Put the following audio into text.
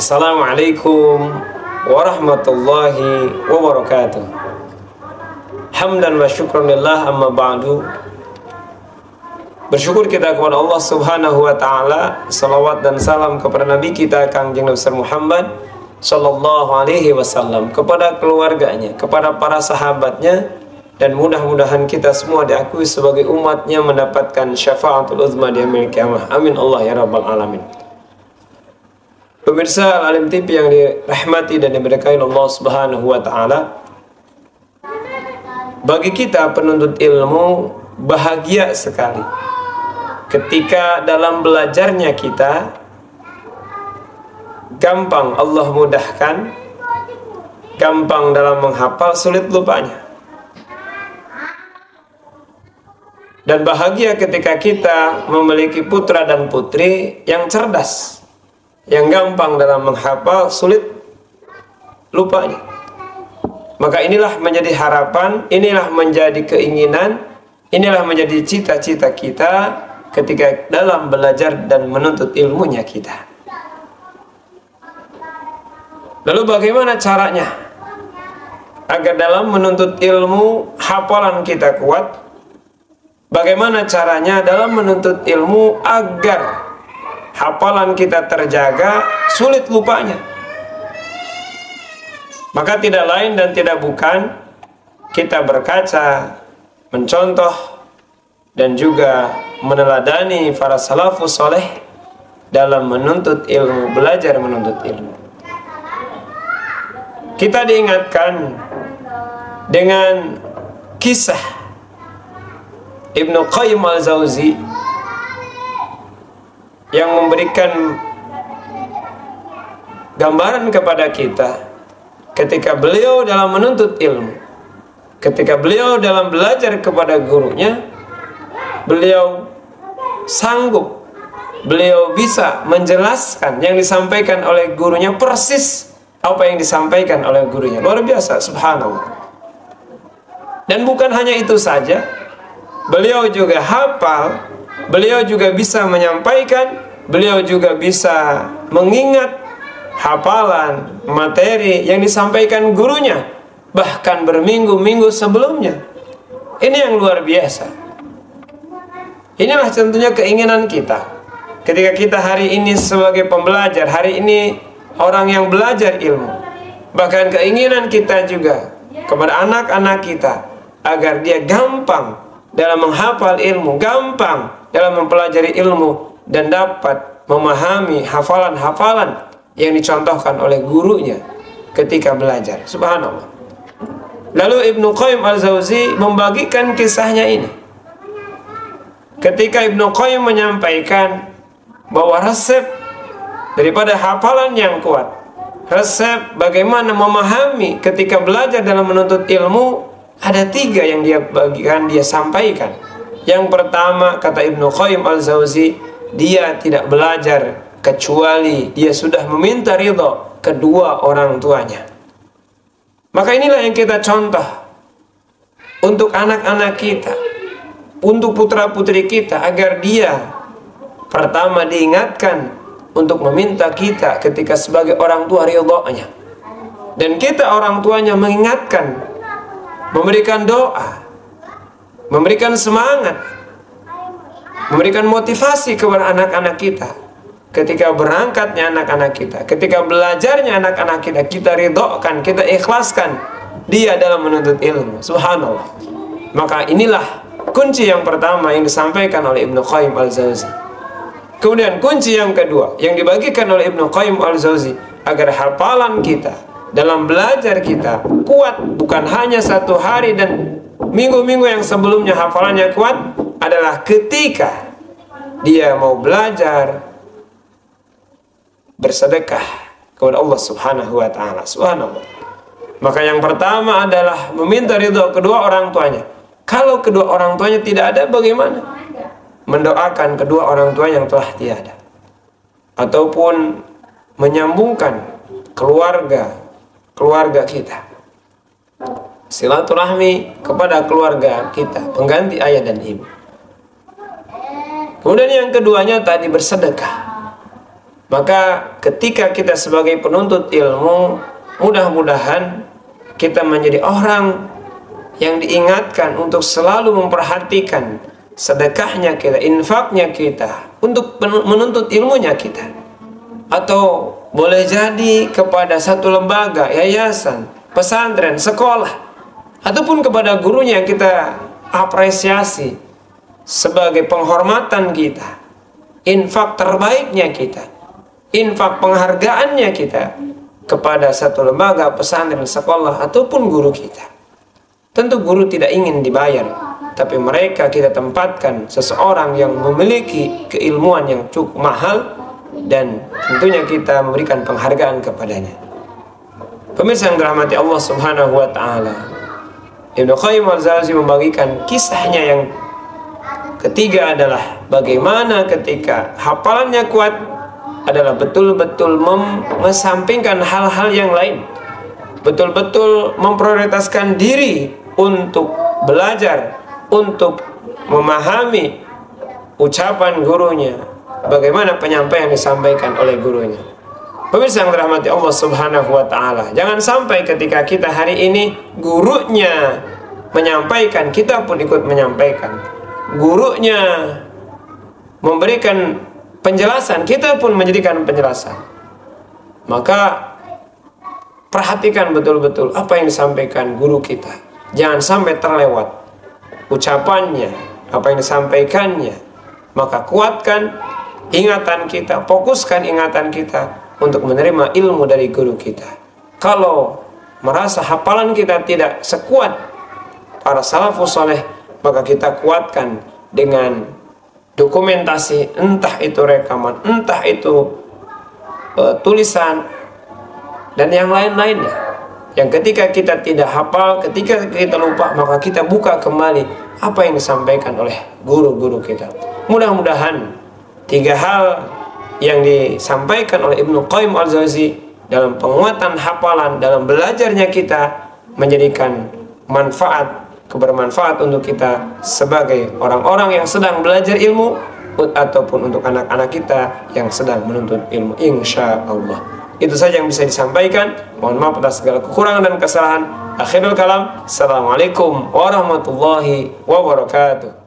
Assalamualaikum warahmatullahi wabarakatuh. Hamdan wa syukranillah, amma ba'du. Bersyukur kita kepada Allah Subhanahu wa ta'ala. Salawat dan salam kepada Nabi kita Kangjeng Nabi Muhammad sallallahu alaihi wasallam, kepada keluarganya, kepada para sahabatnya, dan mudah-mudahan kita semua diakui sebagai umatnya mendapatkan syafaatul uzma di yaumil qiyamah. Amin Allah ya rabbal alamin. Pemirsa Al-Alim TV yang dirahmati dan diberkahi Allah Subhanahu wa ta'ala, bagi kita penuntut ilmu bahagia sekali ketika dalam belajarnya kita gampang Allah mudahkan, gampang dalam menghafal, sulit lupanya. Dan bahagia ketika kita memiliki putra dan putri yang cerdas, yang gampang dalam menghafal, sulit lupanya. Maka inilah menjadi harapan, inilah menjadi keinginan, inilah menjadi cita-cita kita ketika dalam belajar dan menuntut ilmunya kita. Lalu bagaimana caranya agar dalam menuntut ilmu hafalan kita kuat? Bagaimana caranya dalam menuntut ilmu agar hafalan kita terjaga, sulit lupanya? Maka tidak lain dan tidak bukan kita berkaca, mencontoh, dan juga meneladani para salafus soleh dalam menuntut ilmu, belajar menuntut ilmu. Kita diingatkan dengan kisah Ibnu Qayyim al-Jauzi yang memberikan gambaran kepada kita ketika beliau dalam menuntut ilmu, ketika beliau dalam belajar kepada gurunya, beliau sanggup, beliau bisa menjelaskan yang disampaikan oleh gurunya persis apa yang disampaikan oleh gurunya. Luar biasa, subhanallah. Dan bukan hanya itu saja, beliau juga hafal, beliau juga bisa menyampaikan, beliau juga bisa mengingat hafalan materi yang disampaikan gurunya bahkan berminggu-minggu sebelumnya. Ini yang luar biasa. Inilah tentunya keinginan kita ketika kita hari ini sebagai pembelajar, hari ini orang yang belajar ilmu. Bahkan keinginan kita juga kepada anak-anak kita agar dia gampang dalam menghafal ilmu, gampang dalam mempelajari ilmu, dan dapat memahami hafalan-hafalan yang dicontohkan oleh gurunya ketika belajar. Subhanallah. Lalu Ibnu Qayyim al-Jauzi membagikan kisahnya ini. Ketika Ibnu Qayyim menyampaikan bahwa resep daripada hafalan yang kuat, resep bagaimana memahami ketika belajar dalam menuntut ilmu, ada 3 yang dia bagikan, dia sampaikan. Yang pertama, kata Ibnu Qayyim al-Jauzi, dia tidak belajar kecuali dia sudah meminta ridho kedua orang tuanya. Maka inilah yang kita contoh untuk anak-anak kita, untuk putra-putri kita, agar dia pertama diingatkan untuk meminta kita ketika sebagai orang tua ridhonya, dan kita orang tuanya mengingatkan, memberikan doa, memberikan semangat, memberikan motivasi kepada anak-anak kita ketika berangkatnya anak-anak kita, ketika belajarnya anak-anak kita, kita ridhokan, kita ikhlaskan dia dalam menuntut ilmu. Subhanallah. Maka inilah kunci yang pertama yang disampaikan oleh Ibnu Qayyim al-Jauzi. Kemudian kunci yang kedua yang dibagikan oleh Ibnu Qayyim al-Jauzi agar hafalan kita dalam belajar kita kuat, bukan hanya 1 hari dan minggu-minggu yang sebelumnya hafalannya kuat, adalah ketika dia mau belajar bersedekah kepada Allah Subhanahu wa ta'ala. Subhanallah. Maka yang pertama adalah meminta ridho kedua orang tuanya. Kalau kedua orang tuanya tidak ada, bagaimana? Mendoakan kedua orang tua yang telah tiada, ataupun menyambungkan keluarga kita, silaturahmi kepada keluarga kita, pengganti ayah dan ibu. Kemudian yang keduanya tadi bersedekah. Maka ketika kita sebagai penuntut ilmu, mudah-mudahan kita menjadi orang yang diingatkan untuk selalu memperhatikan sedekahnya kita, infaknya kita, untuk menuntut ilmunya kita. Atau boleh jadi kepada satu lembaga, yayasan, pesantren, sekolah, ataupun kepada gurunya yang kita apresiasi sebagai penghormatan kita, infak terbaiknya kita, infak penghargaannya kita kepada satu lembaga, pesantren, sekolah, ataupun guru kita. Tentu guru tidak ingin dibayar, tapi mereka kita tempatkan seseorang yang memiliki keilmuan yang cukup mahal, dan tentunya kita memberikan penghargaan kepadanya. Pemirsa yang dirahmati Allah Subhanahu wa taala, Ibnu Qayyim al-Jauziyyah membagikan kisahnya yang ketiga adalah bagaimana ketika hafalannya kuat adalah betul-betul mengesampingkan hal-hal yang lain, betul-betul memprioritaskan diri untuk belajar, untuk memahami ucapan gurunya, bagaimana penyampaian yang disampaikan oleh gurunya. Pemirsa yang dirahmati Allah Subhanahu wa taala, jangan sampai ketika kita hari ini gurunya menyampaikan, kita pun ikut menyampaikan. Gurunya memberikan penjelasan, kita pun menjadikan penjelasan. Maka perhatikan betul-betul apa yang disampaikan guru kita. Jangan sampai terlewat ucapannya, apa yang disampaikannya. Maka kuatkan ingatan kita, fokuskan ingatan kita untuk menerima ilmu dari guru kita. Kalau merasa hafalan kita tidak sekuat para salafus saleh, maka kita kuatkan dengan dokumentasi, entah itu rekaman, entah itu tulisan, dan yang lain-lainnya. Yang ketika kita tidak hafal, ketika kita lupa, maka kita buka kembali apa yang disampaikan oleh guru-guru kita. Mudah-mudahan tiga hal yang disampaikan oleh Ibnu Qayyim al-Jauziyyah dalam penguatan hafalan, dalam belajarnya kita, menjadikan manfaat, kebermanfaat untuk kita sebagai orang-orang yang sedang belajar ilmu, ataupun untuk anak-anak kita yang sedang menuntut ilmu, insya Allah. Itu saja yang bisa disampaikan. Mohon maaf atas segala kekurangan dan kesalahan. Akhirul kalam. Assalamualaikum warahmatullahi wabarakatuh.